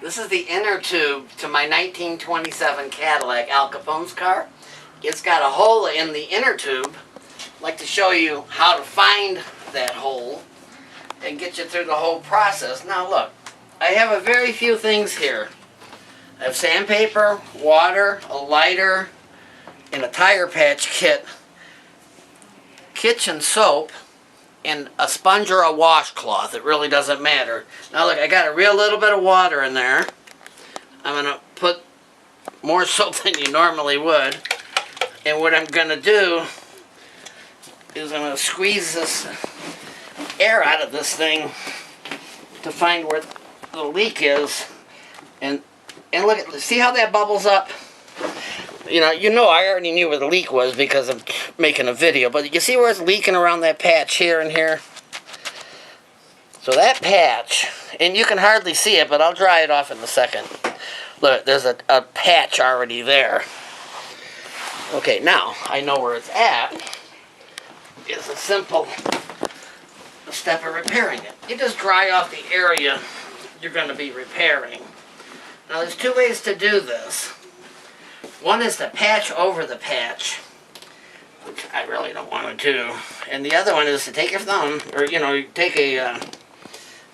This is the inner tube to my 1927 Cadillac Al Capone's car. It's got a hole in the inner tube. I'd like to show you how to find that hole and get you through the whole process. Now look, I have a very few things here. I have sandpaper, water, a lighter, and a tire patch kit, kitchen soap, and a sponge or a washcloth. It really doesn't matter. Now look, I got a real little bit of water in there. I'm going to put more soap than you normally would. And what I'm going to do is I'm going to squeeze this air out of this thing to find where the leak is. And look at, see how that bubbles up? You know, I already knew where the leak was because I'm making a video, but you see where it's leaking around that patch here and here? So that patch, and you can hardly see it, but I'll dry it off in a second. Look, there's a patch already there. Okay, now I know where it's at. It's a simple step of repairing it. You just dry off the area you're going to be repairing. Now there's two ways to do this. One is to patch over the patch, which I really don't want to do. And the other one is to take your thumb, or take a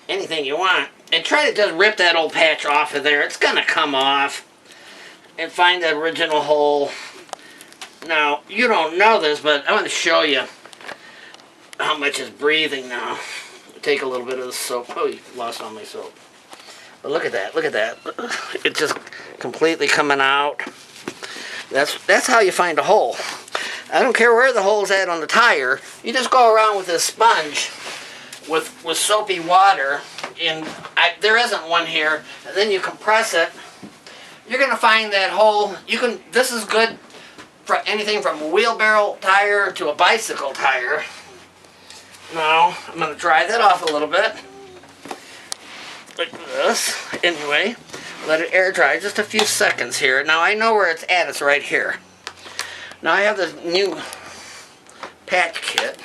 anything you want, and try to just rip that old patch off of there. It's going to come off. And find the original hole. Now, you don't know this, but I want to show you how much is breathing now. Take a little bit of the soap. Oh, you lost all my soap. But look at that, look at that. It's just completely coming out. That's how you find a hole. I don't care where the hole's at on the tire. You just go around with this sponge with soapy water, and there isn't one here, and then you compress it. You're going to find that hole. This is good for anything from a wheelbarrow tire to a bicycle tire. Now, I'm going to dry that off a little bit. Like this. Anyway, let it air dry just a few seconds here. Now I know where it's at. It's right here. Now I have this new patch kit,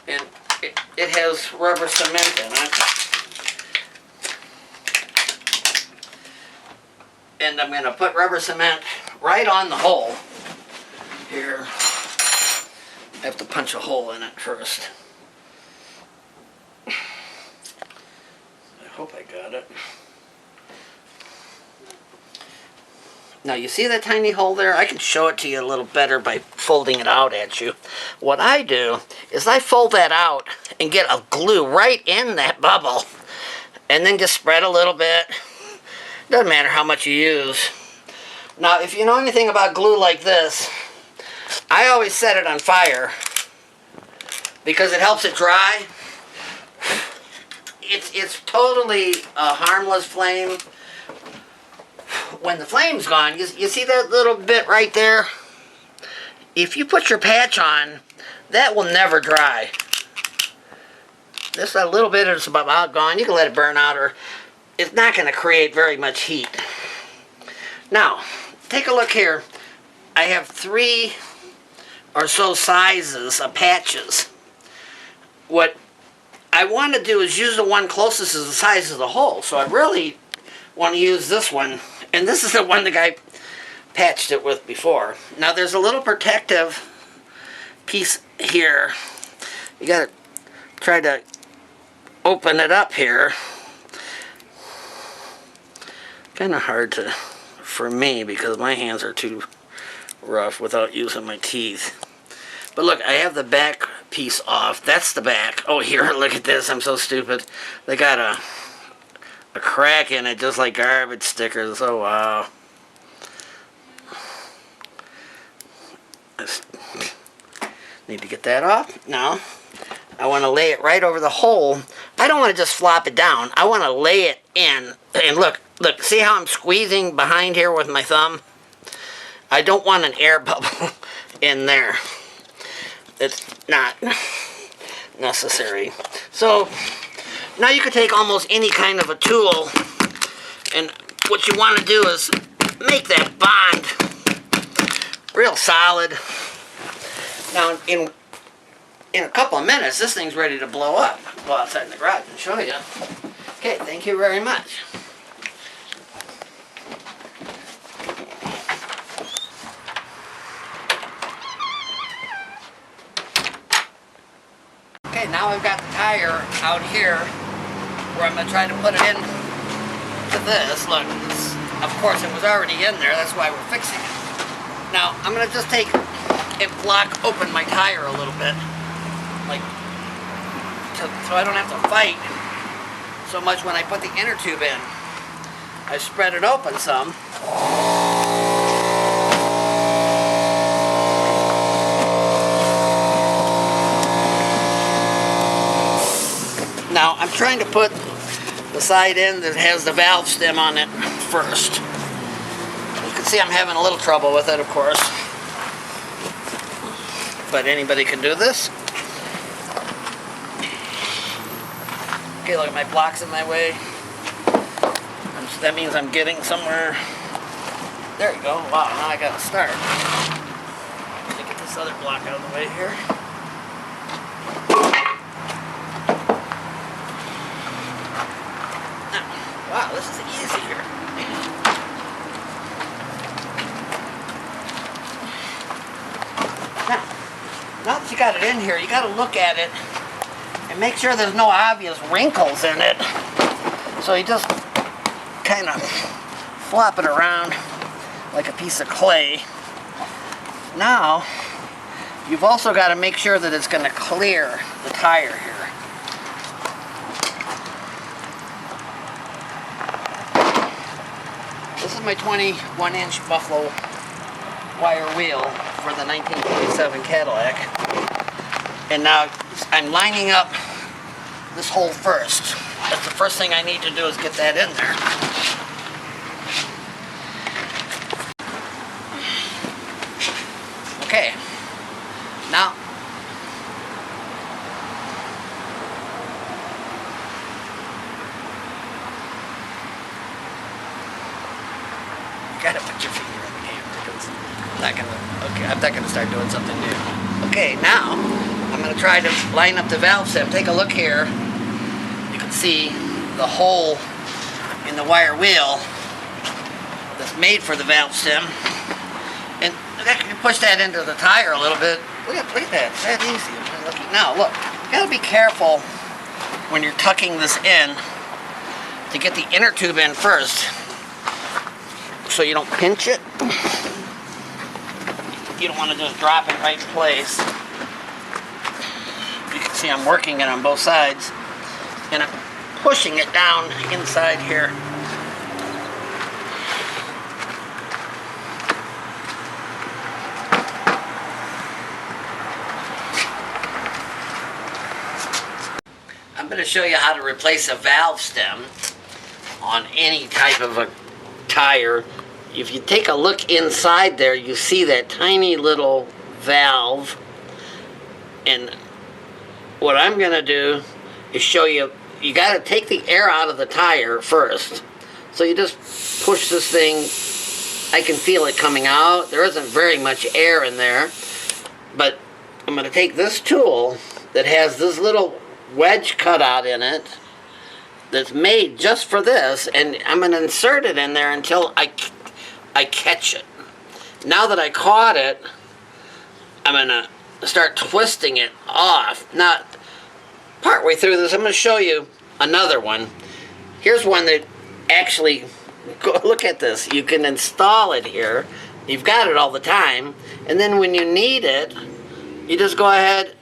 and it has rubber cement in it. And I'm going to put rubber cement right on the hole. Here, I have to punch a hole in it first. I hope I got it. Now you see that tiny hole there? I can show it to you a little better by folding it out at you. What I do is I fold that out and get a glue right in that bubble. And then just spread a little bit. Doesn't matter how much you use. Now if you know anything about glue like this, I always set it on fire because it helps it dry. It's totally a harmless flame. When the flame's gone, you see that little bit right there? If you put your patch on, that will never dry. Just a little bit is about gone. You can let it burn out, or it's not going to create very much heat. Now, take a look here. I have 3 or so sizes of patches. What I want to do is use the one closest to the size of the hole. So I really want to use this one. And this is the one the guy patched it with before. Now there's a little protective piece here. You got to try to open it up here. Kind of hard for me because my hands are too rough without using my teeth. But look, I have the back piece off. That's the back. Oh, here, look at this. I'm so stupid. They got a crack in it just like garbage stickers. Oh, wow. Just need to get that off. Now, I want to lay it right over the hole. I don't want to just flop it down. I want to lay it in. And look, see how I'm squeezing behind here with my thumb? I don't want an air bubble in there. It's not necessary. So now you can take almost any kind of a tool, and what you want to do is make that bond real solid. Now in a couple of minutes this thing's ready to blow up. I'll go outside in the garage and show you. Okay, thank you very much. Okay, now I've got the tire out here where I'm going to try to put it in to this. Look, of course it was already in there, that's why we're fixing it. Now, I'm going to just take and block open my tire a little bit, like, so I don't have to fight so much when I put the inner tube in. I spread it open some. Now, I'm trying to put the side in that has the valve stem on it first. You can see I'm having a little trouble with it, of course. But anybody can do this. Okay, look, my block's in my way. That means I'm getting somewhere. There you go. Wow, now I gotta start. Let me get this other block out of the way here. Wow, this is easier. Now that you got it in here, you got to look at it and make sure there's no obvious wrinkles in it. So you just kind of flop it around like a piece of clay. Now, you've also got to make sure that it's going to clear the tire here. This is my 21-inch Buffalo wire wheel for the 1927 Cadillac. And now I'm lining up this hole first. That's the first thing I need to do is get that in there. Okay. Now, gotta put your finger in the hammer. I'm not gonna start doing something new. Okay, now I'm gonna try to line up the valve stem. Take a look here. You can see the hole in the wire wheel that's made for the valve stem. And you push that into the tire a little bit. Look at that. It's that easy. Now look, you gotta be careful when you're tucking this in to get the inner tube in first, so you don't pinch it. You don't want to just drop it right in place. You can see I'm working it on both sides, and I'm pushing it down inside here. I'm going to show you how to replace a valve stem on any type of a tire. If you take a look inside there, you see that tiny little valve. And what I'm going to do is show you, you got to take the air out of the tire first. So you just push this thing. I can feel it coming out. There isn't very much air in there. But I'm going to take this tool that has this little wedge cutout in it that's made just for this, and I'm going to insert it in there until I catch it. Now that I caught it, I'm going to start twisting it off. Now, partway through this, I'm going to show you another one. Here's one that actually, look at this. You can install it here. You've got it all the time. And then when you need it, you just go ahead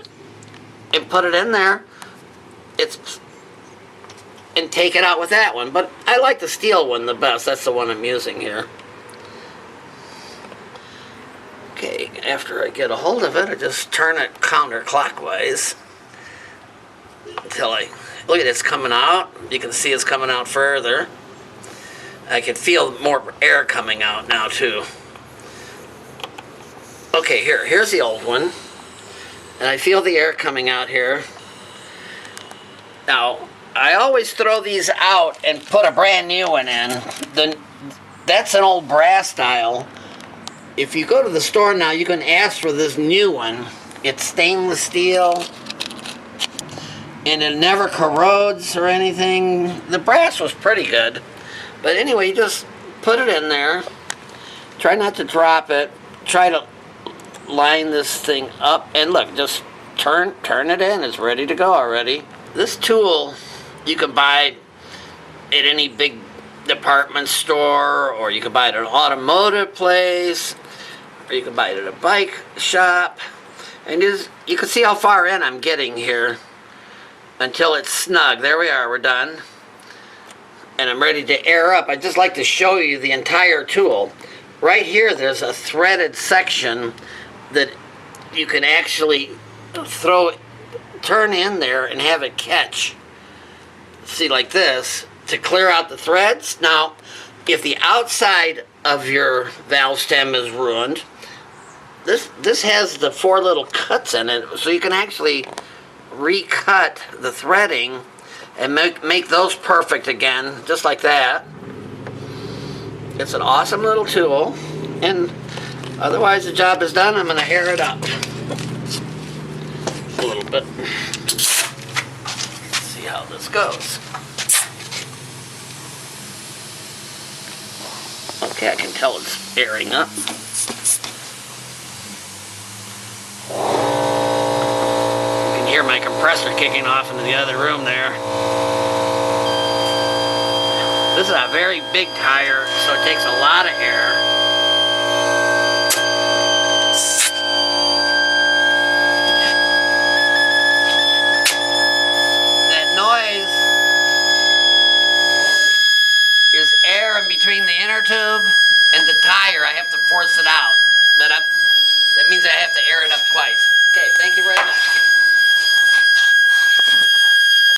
and put it in there. And take it out with that one. But I like the steel one the best. That's the one I'm using here. Okay, after I get a hold of it, I just turn it counterclockwise until look at it, it's coming out. You can see it's coming out further. I can feel more air coming out now too. Okay, here's the old one. And I feel the air coming out here. Now, I always throw these out and put a brand new one in. That's an old brass style. If you go to the store now, you can ask for this new one. It's stainless steel, and it never corrodes or anything. The brass was pretty good. But anyway, you just put it in there. Try not to drop it. Try to line this thing up. And look, just turn it in. It's ready to go already. This tool you can buy at any big department store, or you can buy it at an automotive place, or you can buy it at a bike shop. And you can see how far in I'm getting here until it's snug. There we are, we're done. And I'm ready to air up. I'd just like to show you the entire tool. Right here, there's a threaded section that you can actually turn in there and have it catch. See, like this, to clear out the threads. Now, if the outside of your valve stem is ruined, this has the 4 little cuts in it, so you can actually recut the threading and make those perfect again, just like that. It's an awesome little tool, and otherwise the job is done. I'm going to air it up a little bit. Let's see how this goes. Okay, I can tell it's airing up. You can hear my compressor kicking off into the other room there. This is a very big tire, so it takes a lot of air. That noise is air in between the inner tube and the tire. I have to force it out. But that means I have to air it up twice. Okay, thank you very much.